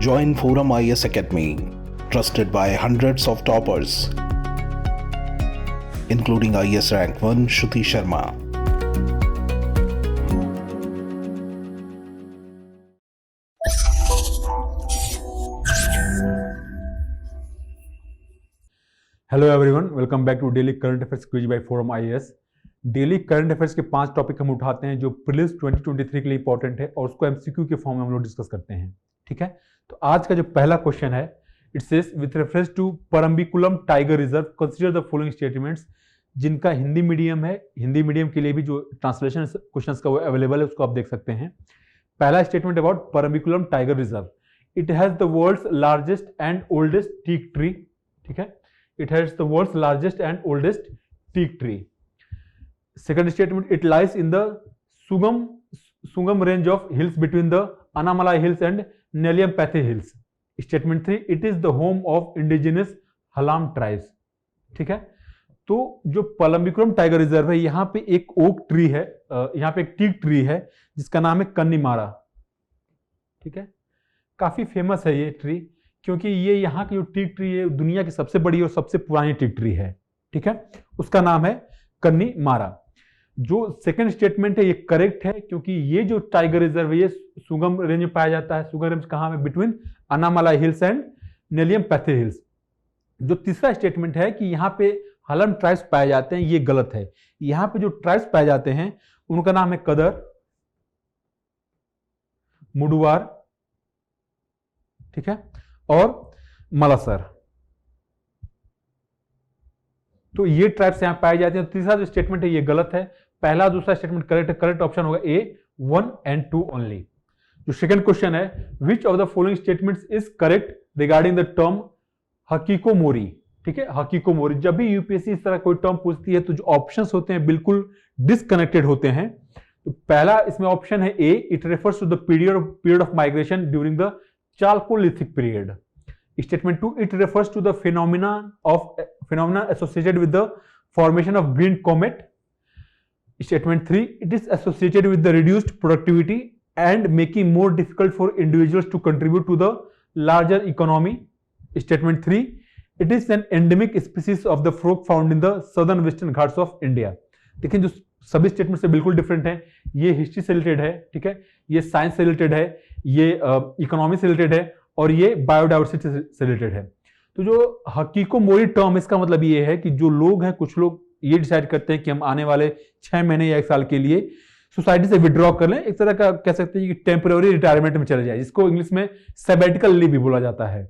Join Forum IAS Academy, trusted by hundreds of toppers, including IAS Rank 1 Shruti Sharma. Hello everyone, welcome back to daily current affairs quiz by Forum IAS. Daily current affairs के 5 topic हम उठाते हैं जो prelims 2023 के लिए important है और उसको एमसीक्यू के फॉर्म में हम लोग डिस्कस करते हैं। ठीक है, तो आज का जो पहला क्वेश्चन है, it says with reference to Parambikulam tiger reserve consider the following statements. जिनका हिंदी मीडियम है, हिंदी मीडियम के लिए भी जो ट्रांसलेशन क्वेश्चंस का वो अवेलेबल है, उसको आप देख सकते हैं। पहला statement about Parambikulam tiger reserve, it has the world's largest and oldest teak tree. ठीक है, it has the world's largest and oldest teak tree. Second statement, it lies in the Sungam range of hills between the Annamalai Hills and Nellyampathe Hills. Statement 3, it is the home of indigenous Halam tribes. ठीक है, तो जो Parambikulam tiger reserve है, यहाँ पे एक oak tree है, यहाँ पे एक टीक ट्री है जिसका नाम है कन्नीमारा। ठीक है, काफी फेमस है ये ट्री क्योंकि ये यहाँ की जो टीक ट्री है दुनिया की सबसे बड़ी और सबसे पुरानी टीक ट्री है। ठीक है, उसका नाम है कन्नीमारा। जो सेकंड स्टेटमेंट है ये करेक्ट है क्योंकि ये जो टाइगर रिजर्व है ये सुगम रेंज में पाया जाता है। सुगम रेंज कहाँ है? Between Anamalai hills and Nelliampathy hills. जो तीसरा स्टेटमेंट है कि यहाँ पे हलम ट्राइब्स पाए जाते हैं, ये गलत है। यहाँ पे जो ट्राइब्स पाए जाते हैं उनका नाम है कदर, मुडुवार, ठीक है, और मलासर। तो ये ट्राइब्स यहां पाए जाते हैं। तीसरा जो स्टेटमेंट है ये गलत है। पहला दूसरा स्टेटमेंट करेक्ट है। करेक्ट ऑप्शन होगा ए 1 and 2 ओनली। जो सेकंड क्वेश्चन है, which of the following statements is correct regarding the term hikikomori. ठीक है, हकीकोमोरी, जब भी यूपीएससी इस तरह कोई टर्म पूछती है तो जो ऑप्शंस होते हैं बिल्कुल डिसकनेक्टेड होते हैं। तो पहला इसमें ऑप्शन है A, it refers to the period of migration during the Chalcolithic period. Statement 2, it refers to the phenomena associated with the formation of green comet. Statement 3, it is associated with the reduced productivity and making more difficult for individuals to contribute to the larger economy. Statement 3, it is an endemic species of the frog found in the southern western Ghats of India. लेकिन जो सभी statement से बिल्कुल different है, ये history से related है, ठीक है, ये साइंस से रिलेटेड है, ये इकोनॉमी से रिलेटेड है और ये बायोडाइवर्सिटी से रिलेटेड है। तो जो हकीकोमोरी टर्म, इसका मतलब ये है कि जो लोग हैं, कुछ लोग ये डिसाइड करते हैं कि हम आने वाले 6 महीने या 1 साल के लिए सोसाइटी से विड्रॉ कर लें, एक तरह का कह सकते हैं कि टेम्पररी रिटायरमेंट में चले जाए, जिसको इंग्लिश में सैबेटिकल लीव भी बोला जाता है।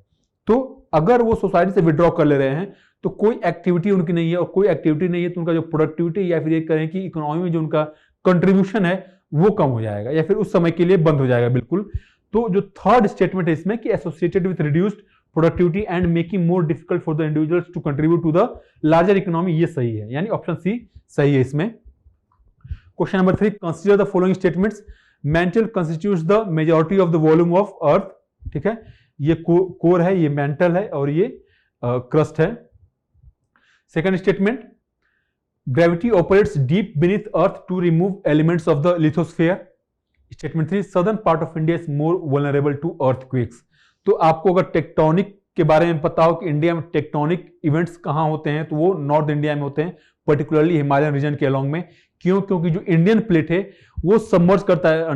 तो अगर वो सोसाइटी से विड्रॉ कर ले रहे हैं तो कोई एक्टिविटी उनकी नहीं है, और कोई एक्टिविटी नहीं है तो उनका जो प्रोडक्टिविटी या फिर ये करें कि इकोनॉमी में जो उनका कंट्रीब्यूशन है वो कम हो जाएगा या फिर उस समय के लिए बंद हो जाएगा बिल्कुल। तो जो थर्ड स्टेटमेंट है इसमें कि associated with reduced productivity and making more difficult for the individuals to contribute to the larger economy, ये सही है, यानी ऑप्शन सी सही है इसमें। Question number 3, consider the following statements. Mantle constitutes the majority of the volume of earth. ठीक है, ये कोर है, ये मेंटल है और ये क्रस्ट है। Second statement, gravity operates deep beneath earth to remove elements of the lithosphere. Statement 3, southern part of India is more vulnerable to earthquakes. तो आपको अगर टेक्टोनिक के बारे में पता हो कि इंडिया में टेक्टोनिक इवेंट्स कहां होते हैं, तो वो नॉर्थ इंडिया में होते हैं, पर्टिकुलरली हिमालयन रीजन के अलोंग में। क्यों? क्योंकि जो इंडियन प्लेट है वो सबमर्ज करता है,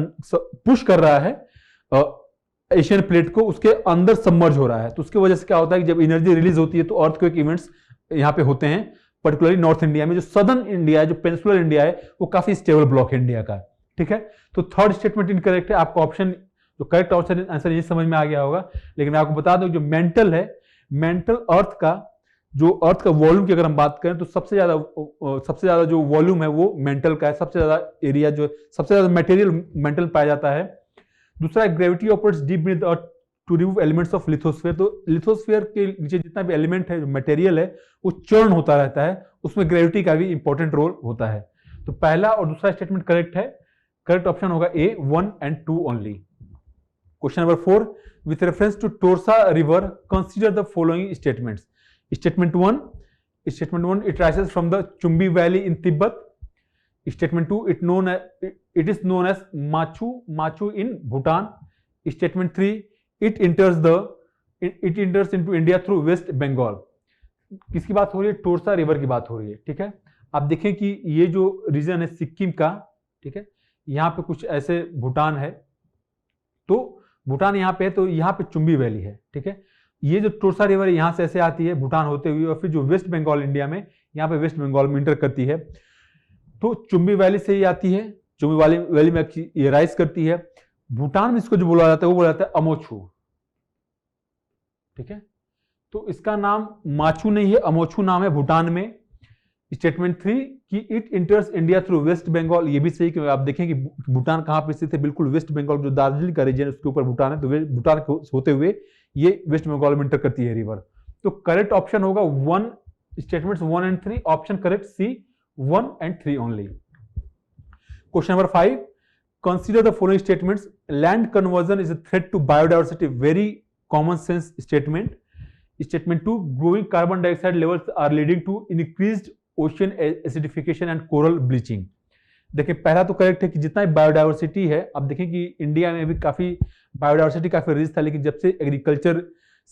पुश कर रहा है एशियन प्लेट को, उसके अंदर सबमर्ज हो रहा है। तो उसकी वजह से क्या होता है कि जब एनर्जी रिलीज होती है तो अर्थक्वेक इवेंट्स यहाँ पे होते हैं, पर्टिकुलरली नॉर्थ इंडिया में। जो सदर्न इंडिया है, जो पेनिनसुलर इंडिया है, वो काफी स्टेबल ब्लॉक है इंडिया का। ठीक है, तो थर्ड स्टेटमेंट इनकरेक्ट है। आपका ऑप्शन जो करेक्ट आंसर ये समझ में आ गया होगा, लेकिन मैं आपको बता दूं जो मेंटल है, मेंटल अर्थ का वॉल्यूम की अगर हम बात करें तो सबसे ज्यादा जो वॉल्यूम है वो मेंटल का है। सबसे ज्यादा एरिया, जो सबसे ज्यादा मटेरियल मेंटल पाया जाता है। दूसरा है gravity operates deep beneath earth to remove elements of lithosphere. तो लिथोस्फीयर के नीचे जितना भी एलिमेंट है, जो मटेरियल है, वो चर्न होता रहता है, उसमें ग्रेविटी का भी इंपॉर्टेंट रोल होता है। तो पहला और दूसरा स्टेटमेंट करेक्ट है। करेक्ट ऑप्शन होगा A 1 and 2 only. Question number 4, with reference to Torsa river consider the following statements. Statement 1, it rises from the Chumbi valley in Tibet. Statement 2, it is known as Machu in Bhutan. Statement 3, it enters into India through West Bengal. किसकी बात हो रही है? Torsa river की बात हो रही है, ठीक है। आप देखें कि ये जो रीजन है सिक्किम का, ठीक है, यहाँ पे कुछ ऐसे भूटान है, तो भूटान यहाँ पे है, तो यहाँ पे चुंबी वैली है, ठीक है। ये जो टोरसा रिवर है यहाँ से ऐसे आती है भूटान होते हुए, और फिर जो वेस्ट बंगाल इंडिया में, यहाँ पे वेस्ट बंगाल में इंटर करती है, तो चुंबी वैली से ही आती है। चुंबी वैली में ये राइज करती है। भूटान में इसको जो बोला जाता है वो बोला जाता है अमोछू, ठीक है। तो इसका नाम माचू नहीं है, अमोछू नाम है भूटान में। स्टेटमेंट 3 कि it enters India through West Bengal, ये भी सही कि आप देखें कि भूटान कहां पे स्थित है, बिल्कुल वेस्ट बंगाल जो दार्जिलिंग का रीजन उसके ऊपर भूटान है, तो भूटान होते हुए ये वेस्ट बंगाल में इंटर करती है रिवर। तो करेक्ट ऑप्शन होगा 1, statements 1 and 3, option correct C 1 and 3 only. Question number 5, consider the following statements, land conversion is a threat to biodiversity, very common sense statement. Statement 2, growing carbon dioxide levels are leading to increased ocean acidification and coral bleaching. देखिए पहला तो correct है कि जितना biodiversity है, आप देखें कि इंडिया में भी काफी बायोडाइवर्सिटी काफी रिच था, लेकिन जब से एग्रीकल्चर,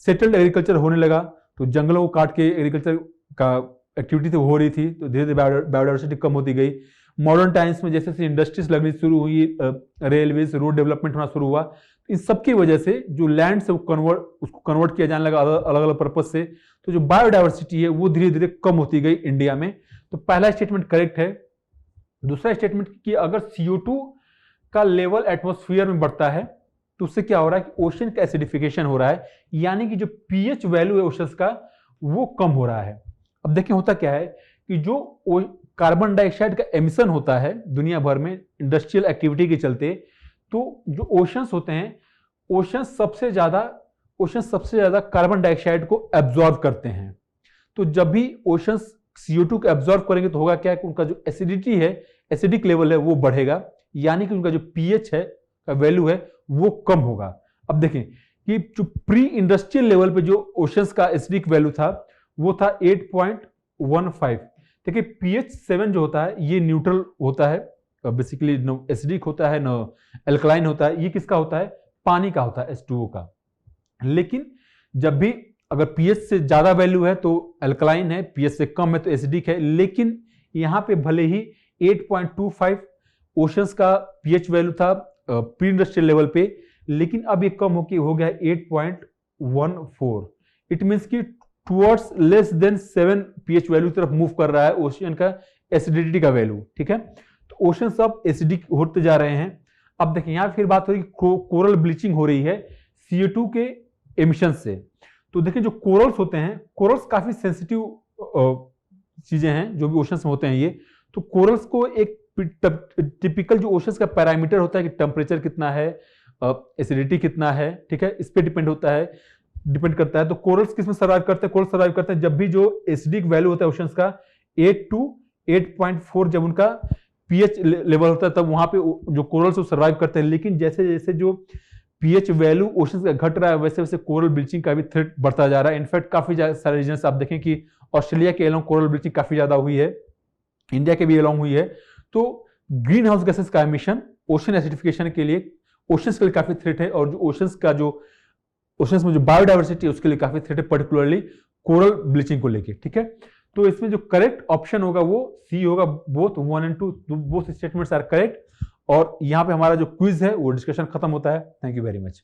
सेटल्ड एग्रीकल्चर होने लगा, तो जंगलों को काट के एग्रीकल्चर का एक्टिविटी तो हो रही थी, तो धीरे धीरे बायोडाइवर्सिटी कम होती गई। मॉडर्न टाइम्स में जैसे इंडस्ट्रीज लगनी शुरू हुई, रेलवेज, रोड डेवलपमेंट होना शुरू हुआ, इन सबकी वजह से जो लैंड से उसको कन्वर्ट किया जाने लगा अलग अलग पर्पज से, तो जो बायोडाइवर्सिटी है वो धीरे धीरे कम होती गई इंडिया में। तो पहला स्टेटमेंट करेक्ट है। दूसरा स्टेटमेंट कि अगर CO2 का लेवल एटमॉस्फेयर में बढ़ता है तो उससे क्या हो रहा है कि ओशन का एसिडिफिकेशन हो रहा है, यानी कि जो pH वैल्यू है ओशंस का वो कम हो रहा है। अब देखिए होता क्या है कि जो कार्बन डाइऑक्साइड का एमिशन होता है दुनिया भर में इंडस्ट्रियल एक्टिविटी के चलते, तो जो ओशंस होते हैं, ओशंस सबसे ज्यादा कार्बन डाइऑक्साइड को एब्जॉर्ब करते हैं। तो जब भी ओशंस CO2 को एब्जॉर्ब करेंगे तो होगा क्या है कि उनका जो एसिडिटी है, एसिडिक लेवल है वो बढ़ेगा, यानी कि उनका जो pH है का वैल्यू है वो कम होगा। अब देखें कि जो प्री इंडस्ट्रियल लेवल पे जो ओशंस का एसिडिक वैल्यू था वो था 8.15। देखिए pH 7 जो होता है ये न्यूट्रल होता है, बेसिकली न एसिडिक होता है न एल्कलाइन होता है। ये किसका होता है? पानी का होता है, H2O का। लेकिन जब भी अगर pH से ज्यादा वैल्यू है तो एल्कलाइन है, pH से कम है तो एसिडिक है। लेकिन यहां पे भले ही 8.25 ओशंस का pH वैल्यू था प्री इंडस्ट्रियल लेवल पे, लेकिन अब ये कम होकर हो गया 8.14। इट मींस कि towards less than 7 pH value तरफ मूव कर रहा है ओशन का एसिडिटी का वैल्यू, ठीक है। तो ओशन सब एसिडिक होते जा रहे हैं। अब देखिए यहां फिर बात हो रही है कोरल ब्लीचिंग हो रही है CO2 के एमिशन से। तो देखिए जो कोरल्स होते हैं, कोरल्स काफी सेंसिटिव चीजें हैं जो भी ओशंस में होते हैं ये। तो कोरल्स को एक टिपिकल जो ओशंस का पैरामीटर होता है कि टेम्परेचर कितना है, एसिडिटी कितना है, ठीक है, इस पे डिपेंड करता है। तो कोरल्स किस में सर्वाइव करते हैं? कोरल सर्वाइव करते हैं जब भी जो एसिडिक वैल्यू होता है ओशंस का 8 to 8.4 जब उनका pH लेवल होता है तब वहां पे जो कोरल्स सर्वाइव करते हैं। लेकिन जैसे जैसे जो pH वैल्यू ओशंस का घट रहा है वैसे वैसे कोरल ब्लीचिंग का भी थ्रेट बढ़ता जा रहा है। इनफैक्ट काफी सारे रीजन आप देखें कि ऑस्ट्रेलिया के अलोंग कोरल ब्लीचिंग काफी ज्यादा हुई है, इंडिया के भी अलोंग हुई है। तो ग्रीन हाउस गैसेस का एमिशन ओशन एसिडिफिकेशन के लिए, ओशंस के लिए काफी थ्रेट है। और जो ओशंस में जो बायोडाइवर्सिटी है उसके लिए काफी थ्रेट है, पर्टिकुलरली कोरल ब्लीचिंग को लेके, ठीक है। तो इसमें जो करेक्ट ऑप्शन होगा वो सी होगा, both 1 and 2 both statements are correct. और यहां पे हमारा जो क्विज है वो डिस्कशन खत्म होता है। Thank you very much.